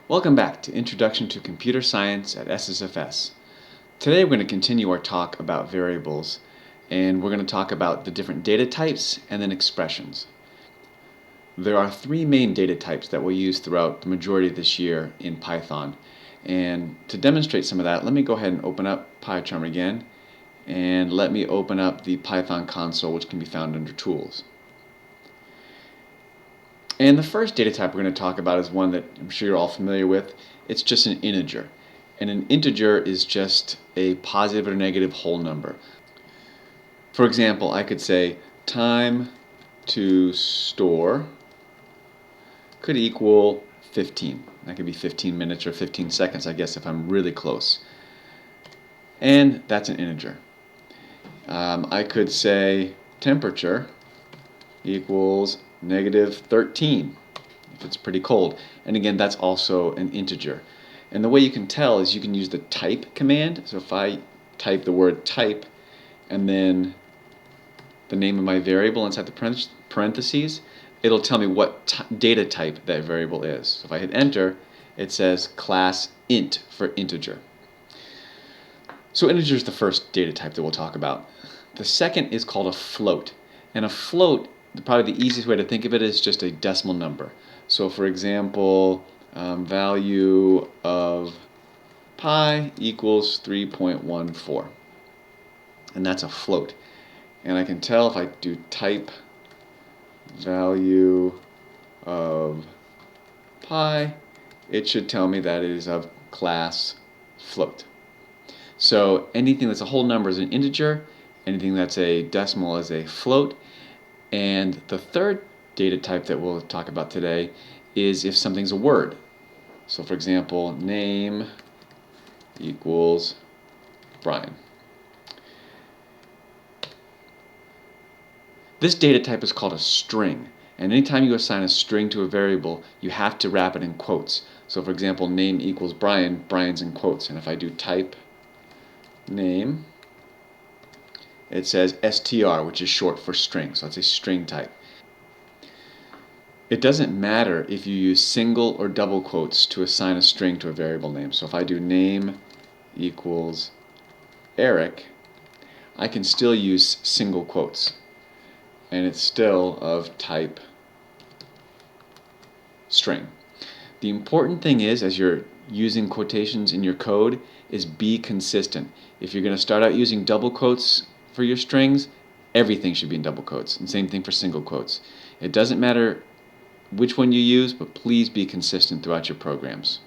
Welcome back to Introduction to Computer Science at SSFS. Today we're going to continue our talk about variables, and we're going to talk about the different data types and then expressions. There are three main data types that we'll use throughout the majority of this year in Python. And to demonstrate some of that, let me go ahead and open up PyCharm again, and let me open up the Python console, which can be found under Tools. And the first data type we're going to talk about is one that I'm sure you're all familiar with. It's just an integer. And an integer is just a positive or negative whole number. For example, I could say time to store could equal 15. That could be 15 minutes or 15 seconds, I guess, if I'm really close. And that's an integer. I could say temperature equals -13 if it's pretty cold. And again, that's also an integer. And the way you can tell is you can use the type command. So if I type the word type and then the name of my variable inside the parentheses, it'll tell me what data type that variable is. So if I hit enter, it says class int for integer. So integer is the first data type that we'll talk about. The second is called a float. And a float, probably the easiest way to think of it is just a decimal number. So for example, value of pi equals 3.14. And that's a float. And I can tell if I do type value of pi, it should tell me that it is of class float. So anything that's a whole number is an integer, anything that's a decimal is a float. And the third data type that we'll talk about today is if something's a word. So for example, name equals Brian. This data type is called a string. And anytime you assign a string to a variable, you have to wrap it in quotes. So for example, name equals Brian, Brian's in quotes. And if I do type name, it says str, which is short for string, so it's a string type. It doesn't matter if you use single or double quotes to assign a string to a variable name. So if I do name equals Eric, I can still use single quotes, and it's still of type string. The important thing is, as you're using quotations in your code, is be consistent. If you're going to start out using double quotes for your strings, everything should be in double quotes, and same thing for single quotes. It doesn't matter which one you use, but please be consistent throughout your programs.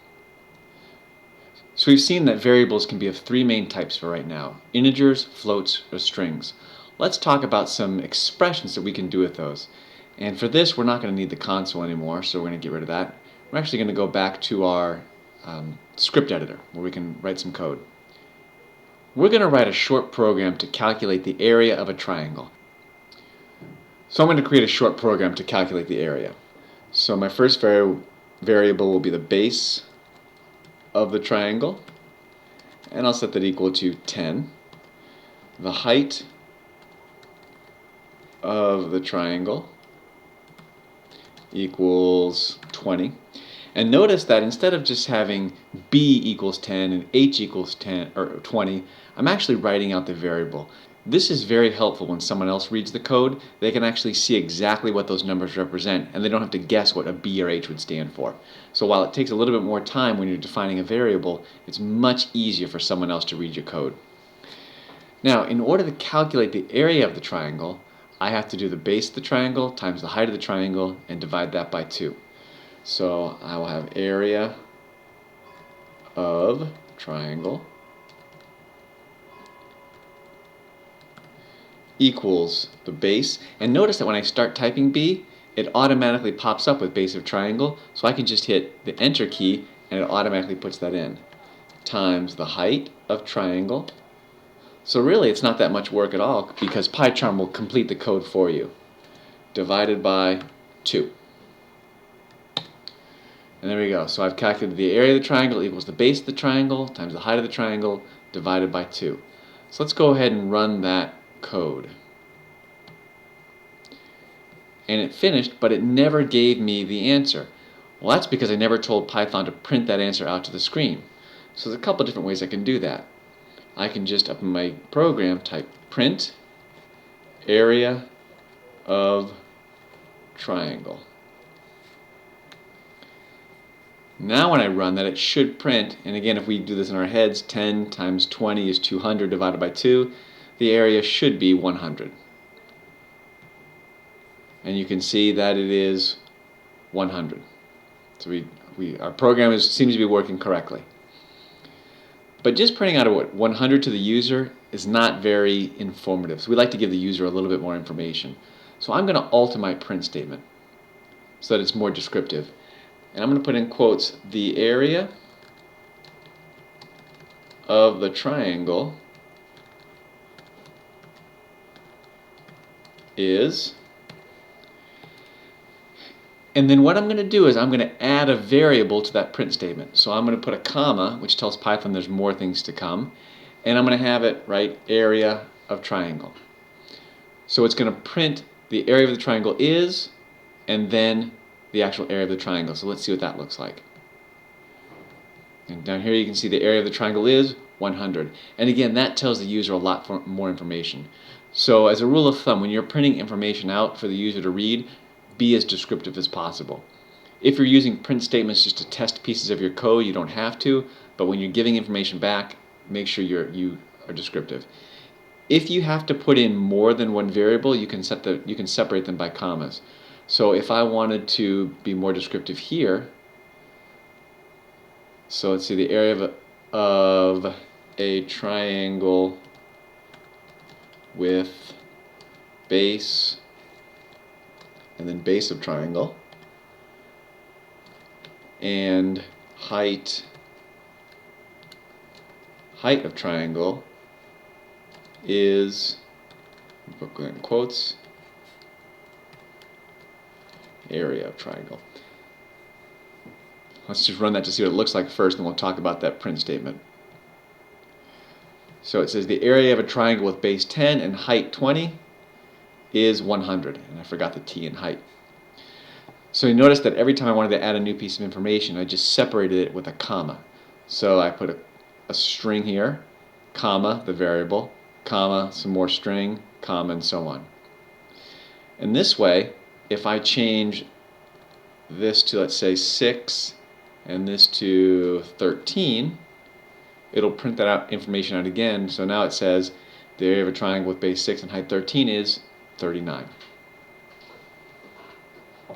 So we've seen that variables can be of three main types for right now: integers, floats, or strings. Let's talk about some expressions that we can do with those. And for this, we're not going to need the console anymore, so we're going to get rid of that. We're actually going to go back to our script editor, where we can write some code. We're going to write a short program to calculate the area of a triangle. So I'm going to create a short program to calculate the area. So my first variable will be the base of the triangle, and I'll set that equal to 10. The height of the triangle equals 20. And notice that instead of just having b equals 10 and h equals 10 or 20, I'm actually writing out the variable. This is very helpful when someone else reads the code. They can actually see exactly what those numbers represent, and they don't have to guess what a b or h would stand for. So while it takes a little bit more time when you're defining a variable, it's much easier for someone else to read your code. Now, in order to calculate the area of the triangle, I have to do the base of the triangle times the height of the triangle and divide that by 2. So I will have area of triangle equals the base. And notice that when I start typing b, it automatically pops up with base of triangle. So I can just hit the enter key and it automatically puts that in. Times the height of triangle. So really it's not that much work at all, because PyCharm will complete the code for you. Divided by 2. And there we go. So I've calculated the area of the triangle equals the base of the triangle times the height of the triangle divided by 2. So let's go ahead and run that code. And it finished, but it never gave me the answer. Well, that's because I never told Python to print that answer out to the screen. So there's a couple different ways I can do that. I can just, up in my program, type print area of triangle. Now when I run that, it should print, and again, if we do this in our heads, 10 times 20 is 200 divided by 2. The area should be 100. And you can see that it is 100. So our program seems to be working correctly. But just printing out a 100 to the user is not very informative. So we like to give the user a little bit more information. So I'm going to alter my print statement so that it's more descriptive. And I'm going to put in quotes, the area of the triangle is, and then what I'm going to do is I'm going to add a variable to that print statement. So I'm going to put a comma, which tells Python there's more things to come, and I'm going to have it write area of triangle. So it's going to print the area of the triangle is, and then the actual area of the triangle. So let's see what that looks like. And down here you can see the area of the triangle is 100. And again, that tells the user a lot more information. So as a rule of thumb, when you're printing information out for the user to read, be as descriptive as possible. If you're using print statements just to test pieces of your code, you don't have to, but when you're giving information back, make sure you are descriptive. If you have to put in more than one variable, you can separate them by commas. So if I wanted to be more descriptive here, so let's see, the area of a triangle with base, and then base of triangle, and height of triangle is, put in quotes, area of triangle. Let's just run that to see what it looks like first, and we'll talk about that print statement. So it says the area of a triangle with base 10 and height 20 is 100, and I forgot the t in height. So you notice that every time I wanted to add a new piece of information, I just separated it with a comma. So I put a string here, comma, the variable, comma, some more string, comma, and so on. And this way, if I change this to, let's say, 6 and this to 13, it'll print that information out again. So now it says the area of a triangle with base 6 and height 13 is 39.